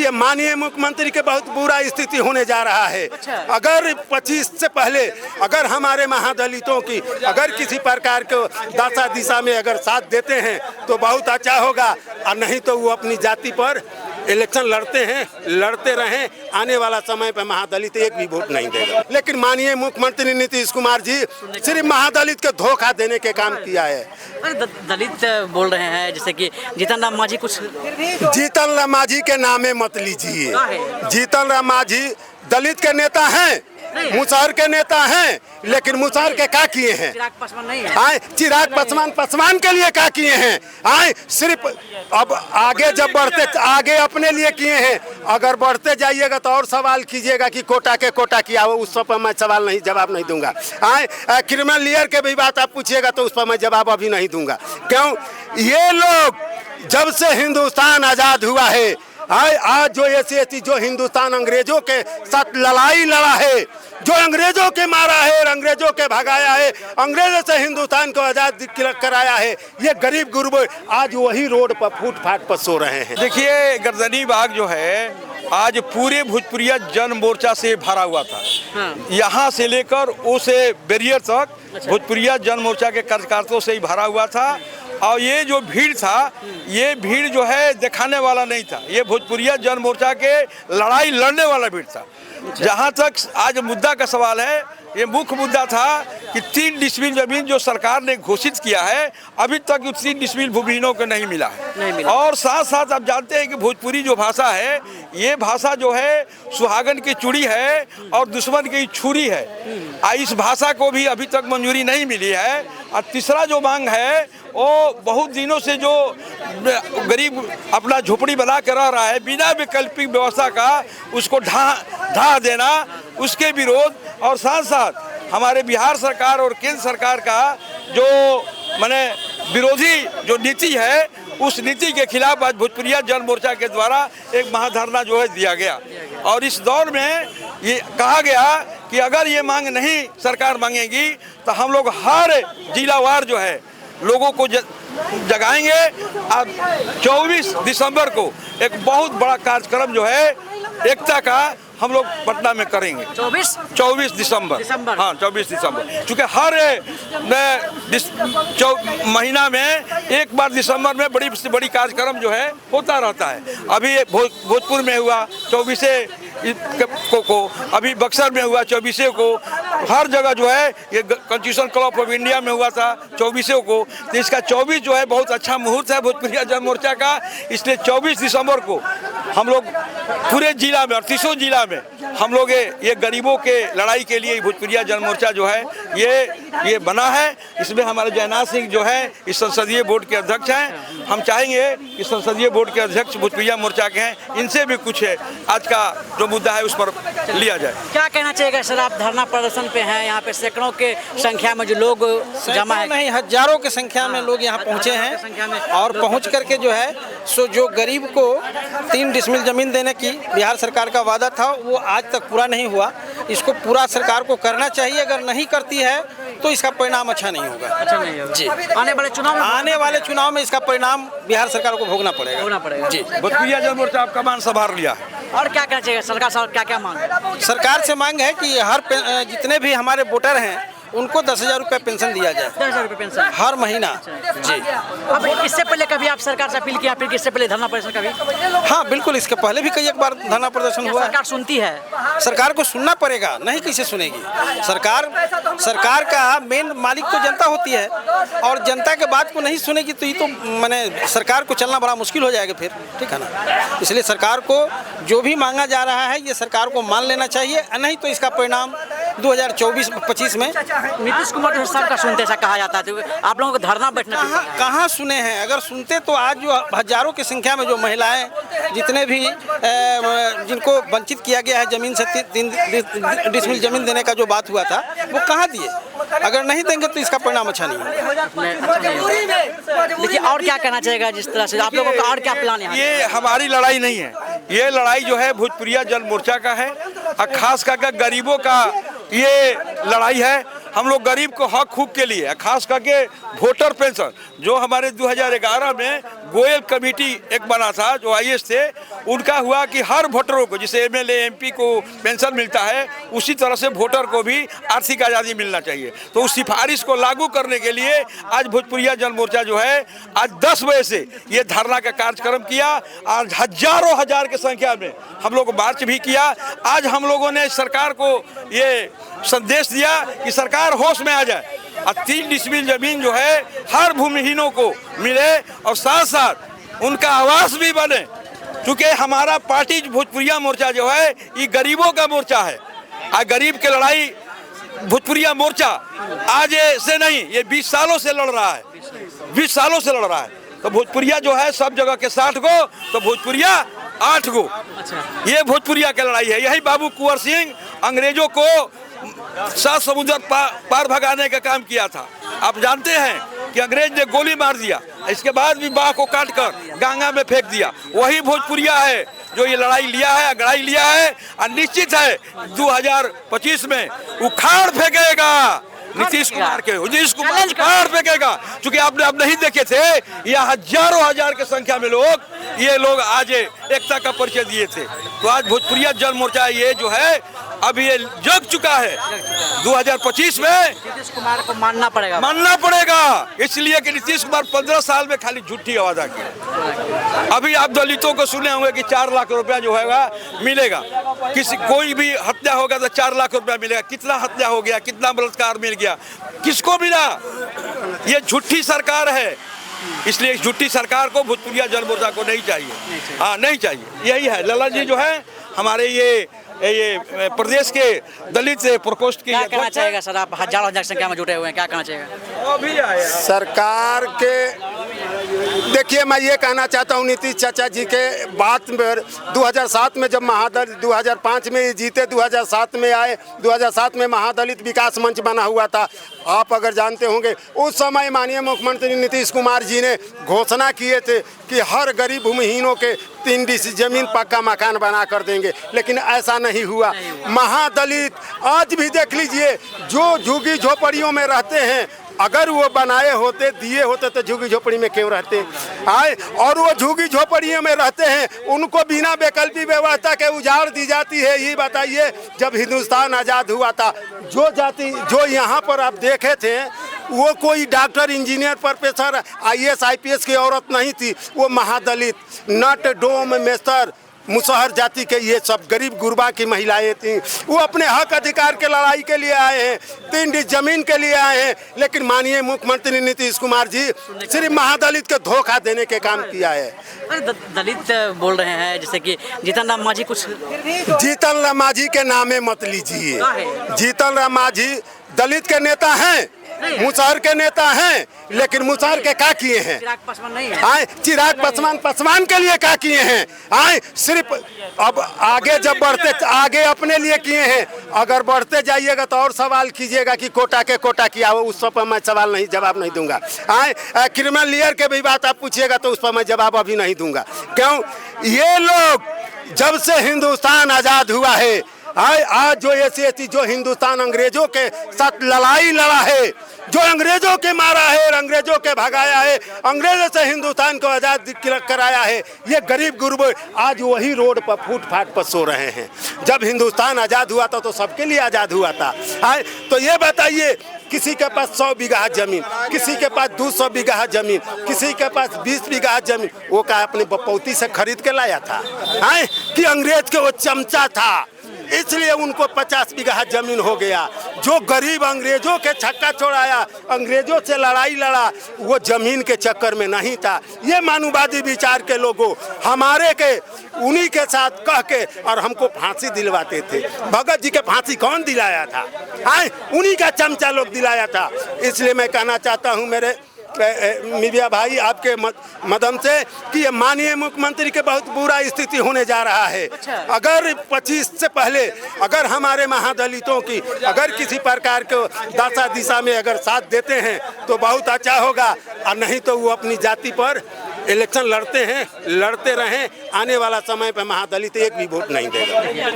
देखिए माननीय मुख्यमंत्री के बहुत बुरा स्थिति होने जा रहा है। अगर 25 से पहले अगर हमारे महादलितों की अगर किसी प्रकार के दशा दिशा में अगर साथ देते हैं तो बहुत अच्छा होगा, और नहीं तो वो अपनी जाति पर इलेक्शन लड़ते रहें, आने वाला समय पर महादलित एक भी वोट नहीं देगा। लेकिन माननीय मुख्यमंत्री नीतीश कुमार जी सिर्फ महादलित को धोखा देने के काम किया है। दलित बोल रहे हैं जैसे कि जीतन राम मांझी कुछ, जीतन राम मांझी के नामे मत लीजिए। जीतन राम मांझी दलित के नेता हैं, मुसहर के नेता हैं, लेकिन मुसहर के क्या किए हैं? चिराग पासवान के लिए क्या किए हैं? सिर्फ अब आगे जब बढ़ते आगे अपने लिए किए हैं, अगर बढ़ते जाइएगा तो और सवाल कीजिएगा कि कोटा किया हो, उस पर मैं जवाब नहीं दूंगा। क्रिमिनल लॉयर के भी बात आप पूछिएगा तो उस पर मैं जवाब अभी नहीं दूंगा। क्यों? ये लोग जब से हिंदुस्तान आजाद हुआ है, आज जो ऐसी जो हिंदुस्तान अंग्रेजों के साथ लड़ाई लड़ा है, जो अंग्रेजों के मारा है और अंग्रेजों के भगाया है, अंग्रेजों से हिंदुस्तान को आजाद कराया है, ये गरीब गुरबा आज वही रोड पर फुटपाथ पर सो रहे हैं। देखिए गर्दनी बाग जो है आज पूरे भोजपुरिया जन मोर्चा से भरा हुआ था। यहाँ से लेकर उस बैरियर तक भोजपुरिया जन मोर्चा के कार्यकर्ताओं से ही भरा हुआ था। और ये जो भीड़ था, ये भीड़ जो है दिखाने वाला नहीं था, ये भोजपुरिया जन मोर्चा के लड़ाई लड़ने वाला भीड़ था। जहाँ तक आज मुद्दा का सवाल है, ये मुख्य मुद्दा था कि 3 डिसमिल जमीन जो सरकार ने घोषित किया है, अभी तक 3 डिसमिल भूमिहीनों को नहीं मिला है। और साथ साथ आप जानते हैं कि भोजपुरी जो भाषा है, ये भाषा जो है सुहागन की चूड़ी है और दुश्मन की छुरी है। इस भाषा को भी अभी तक मंजूरी नहीं मिली है। और तीसरा जो मांग है, वो बहुत दिनों से जो गरीब अपना झोपड़ी बना कर रह रहा है बिना वैकल्पिक व्यवस्था का, उसको ढा देना, उसके विरोध। और साथ साथ हमारे बिहार सरकार और केंद्र सरकार का जो माने विरोधी जो नीति है, उस नीति के खिलाफ आज भोजपुरिया जन मोर्चा के द्वारा एक महाधरना जो है दिया गया। और इस दौर में ये कहा गया कि अगर ये मांग नहीं सरकार मांगेगी तो हम लोग हर जिलावार जो है लोगों को जगाएंगे। अब 24 दिसंबर को एक बहुत बड़ा कार्यक्रम जो है एकता का हम लोग पटना में करेंगे। 24 दिसंबर। हाँ 24 दिसंबर, क्योंकि हर महीना में एक बार दिसंबर में बड़ी से बड़ी कार्यक्रम जो है होता रहता है। अभी भोजपुर में हुआ 24 को, अभी बक्सर में हुआ 24 को, हर जगह जो है ये कॉन्स्टिट्यूशन क्लब ऑफ इंडिया में हुआ था 24 को। तो इसका 24 जो है बहुत अच्छा मुहूर्त है भोजपुरिया जन मोर्चा का। इसलिए 24 दिसंबर को हम लोग पूरे जिला में 38 जिला में हम लोग ये गरीबों के लड़ाई के लिए भोजपुरिया जन मोर्चा जो है ये बना है। इसमें हमारे जयनाथ सिंह जो है इस संसदीय बोर्ड के अध्यक्ष हैं। हम चाहेंगे कि संसदीय बोर्ड के अध्यक्ष भोजपुरिया मोर्चा के हैं, इनसे भी कुछ है आज का जो मुद्दा है उस पर लिया जाए। क्या कहना चाहिएगा सर? आप धरना प्रदर्शन पे हैं, यहाँ पे सैकड़ों के संख्या में जो लोग जमा है, नहीं हजारों की संख्या में लोग यहाँ पहुँचे हैं। और पहुँच करके जो है सो जो गरीब को 3 डिसमिल जमीन देने की बिहार सरकार का वादा था, वो आज तक पूरा नहीं हुआ। इसको पूरा सरकार को करना चाहिए। अगर नहीं करती है तो इसका परिणाम अच्छा नहीं होगा। जी, आने वाले चुनाव में इसका परिणाम बिहार सरकार को भोगना पड़ेगा। जी, भोजपुरिया जन मोर्चा आपका मान संभाल लिया है। और क्या कहना चाहिए सरकार से? क्या मांग है? सरकार से मांग है कि हर जितने भी हमारे वोटर हैं उनको 10,000 रुपये पेंशन दिया जाए। 10,000 रुपये पेंशन हर महीना। जी, अब इससे पहले कभी आप सरकार से अपील किया, फिर इससे पहले धरना प्रदर्शन कभी? हाँ बिल्कुल, इसके पहले भी कई एक बार धरना प्रदर्शन हुआ। सरकार सुनती है? सरकार को सुनना पड़ेगा, नहीं किसे सुनेगी। सरकार का मेन मालिक तो जनता होती है, और जनता के बात को नहीं सुनेगी तो ये तो माने सरकार को चलना बड़ा मुश्किल हो जाएगा फिर, ठीक है ना। इसलिए सरकार को जो भी मांगा जा रहा है ये सरकार को मान लेना चाहिए, नहीं तो इसका परिणाम 2024-25 में नीतीश कुमार सरकार का सुनते ऐसा कहा जाता है। आप लोगों को धरना बैठना कहाँ सुने हैं? अगर सुनते तो आज जो हजारों की संख्या में जो महिलाएं जितने भी जिनको वंचित किया गया है जमीन से 3 डिसमिल जमीन देने का जो बात हुआ था, वो कहाँ दिए? अगर नहीं देंगे तो इसका परिणाम अच्छा नहीं होगा। देखिए, और क्या कहना चाहेगा जिस तरह से आप लोगों का और क्या प्लान है? ये हमारी लड़ाई नहीं है, ये लड़ाई जो है भोजपुरिया जन मोर्चा का है और खास करके गरीबों का ये लड़ाई है। हम लोग गरीब को हक खूब के लिए, खास करके वोटर पेंशन जो हमारे 2011 में गोयल कमेटी एक बना था जो IAS थे, उनका हुआ कि हर वोटरों को जिसे MLA MP को पेंशन मिलता है उसी तरह से वोटर को भी आर्थिक आज़ादी मिलना चाहिए। तो उस सिफारिश को लागू करने के लिए आज भोजपुरिया जन मोर्चा जो है आज 10 बजे से ये धरना का कार्यक्रम किया। आज हजारों हजार की संख्या में हम लोग मार्च भी किया। आज हम लोगों ने सरकार को ये संदेश दिया कि सरकार होश में आ जाए और 3 डिसमिल जमीन जो है हर भूमिहीनों को मिले और साथ साथ उनका आवास भी बने, क्योंकि हमारा पार्टी भोजपुरिया मोर्चा जो है ये गरीबों का मोर्चा है। आज गरीब की लड़ाई भोजपुरिया मोर्चा आज से नहीं, ये 20 सालों से लड़ रहा है, 20 सालों से लड़ रहा है। तो भोजपुरिया जो है सब जगह के 60 गो तो भोजपुरिया 8 गो। ये भोजपुरिया की लड़ाई है। यही बाबू कुंवर सिंह अंग्रेजों को 7 समुद्र पार भगाने का काम किया था। आप जानते हैं कि अंग्रेज ने गोली मार दिया, इसके बाद भी बाह को काट कर गंगा में फेंक दिया। वही भोजपुरिया है जो ये लड़ाई लिया है, अगड़ाई लिया है और निश्चित है 2025 में उखाड़ फेंकेगा नीतीश कुमार के, नीतीश कुमार उखाड़ फेंकेगा। क्योंकि आपने अब नहीं देखे थे यहाँ हजारों हजार की संख्या में ये लोग आज एकता का परिचय दिए थे। तो आज भोजपुरिया जन मोर्चा ये जो है अब ये जग चुका है। 2025 में नीतीश कुमार को मानना पड़ेगा, इसलिए कि नीतीश कुमार 15 साल में खाली झूठी वादा की। अभी आप दलितों को सुने होंगे कि 4 लाख रुपया जो है मिलेगा, कोई भी हत्या होगा तो 4 लाख रुपया मिलेगा। कितना हत्या हो गया, कितना बलात्कार मिल गया, किसको मिला? ये झूठी सरकार है, इसलिए इस झूठी सरकार को भोजपुरिया जन मोर्चा को नहीं चाहिए। हाँ, नहीं चाहिए। यही है ललन जी जो है हमारे ये प्रदेश के दलित प्रकोष्ठ के। क्या कहना चाहेगा सर, आप हजारों हजार संख्या में जुटे हुए हैं, क्या कहना चाहेगा? अभी आया सरकार के देखिए, मैं ये कहना चाहता हूँ नीतीश चाचा जी के बात में 2007 में जब महादलित 2005 में जीते, 2007 में आए, 2007 में महादलित विकास मंच बना हुआ था। आप अगर जानते होंगे उस समय माननीय मुख्यमंत्री नीतीश कुमार जी ने घोषणा किए थे कि हर गरीब भूमिहीनों के 3 डिस जमीन पक्का मकान बना कर देंगे, लेकिन ऐसा नहीं हुआ। महादलित आज भी देख लीजिए, जो झुग्गी झोपड़ियों में रहते हैं, अगर वो बनाए होते, दिए होते तो झुग्गी झोपड़ी में क्यों रहते आए? और वो झुग्गी झोपड़ियों में रहते हैं, उनको बिना वैकल्पिक व्यवस्था के उजाड़ दी जाती है। ये बताइए, जब हिंदुस्तान आज़ाद हुआ था, जो जाति जो यहाँ पर आप देखे थे वो कोई doctor, engineer, professor, IAS IPS की औरत नहीं थी। वो महादलित, नट, डोम, मेस्तर, मुसहर जाति के ये सब गरीब गुरबा की महिलाएं थीं। वो अपने हक अधिकार के लड़ाई के लिए आए हैं, 3 डिस जमीन के लिए आए हैं। लेकिन माननीय मुख्यमंत्री नीतीश कुमार जी सिर्फ महादलित के धोखा देने के काम किया है। दलित बोल रहे हैं जैसे कि जीतन राम मांझी कुछ। जीतन राम मांझी के नामे मत लीजिए। जीतन राम मांझी दलित के नेता हैं, मुसहर के नेता हैं, लेकिन मुसहर के क्या किए हैं? चिराग पासवान नहीं है। आए चिराग पासवान के लिए क्या किए हैं? आए सिर्फ अब आगे जब बढ़ते आगे अपने लिए किए हैं। अगर बढ़ते जाइएगा तो और सवाल कीजिएगा कि कोटा किया, उस पर मैं सवाल नहीं जवाब नहीं दूंगा। आए क्रिमिनल लॉयर के भी बात आप पूछिएगा तो उस पर मैं जवाब अभी नहीं दूंगा। क्यों? ये लोग जब से हिंदुस्तान आज़ाद हुआ है, आज जो ऐसी जो हिंदुस्तान अंग्रेजों के साथ लड़ाई लड़ा है, जो अंग्रेजों के मारा है और अंग्रेजों के भगाया है, अंग्रेजों से हिंदुस्तान को आज़ाद कराया है, ये गरीब गुरब आज वही रोड पर फुटपाथ पर सो रहे हैं। जब हिंदुस्तान आज़ाद हुआ था तो सबके लिए आज़ाद हुआ था। तो ये बताइए, किसी के पास 100 बीघा जमीन, किसी के पास 200 बीघा जमीन, किसी के पास 20 बीघा जमीन, वो क्या अपने बपौती से खरीद के लाया था? कि अंग्रेज के वो चमचा था इसलिए उनको 50 बीघा जमीन हो गया। जो गरीब अंग्रेजों के छक्का छोड़ाया, अंग्रेजों से लड़ाई लड़ा, वो जमीन के चक्कर में नहीं था। ये मानववादी विचार के लोगों हमारे के उन्हीं के साथ कह के और हमको फांसी दिलवाते थे। भगत जी के फांसी कौन दिलाया था? उन्हीं का चमचा लोग दिलाया था। इसलिए मैं कहना चाहता हूँ मेरे मीडिया भाई आपके मदम से कि ये माननीय मुख्यमंत्री के बहुत बुरा स्थिति होने जा रहा है। अगर 25 से पहले अगर हमारे महादलितों की अगर किसी प्रकार के दशा दिशा में अगर साथ देते हैं तो बहुत अच्छा होगा, और नहीं तो वो अपनी जाति पर इलेक्शन लड़ते रहें। आने वाला समय पर महादलित एक भी वोट नहीं देगा।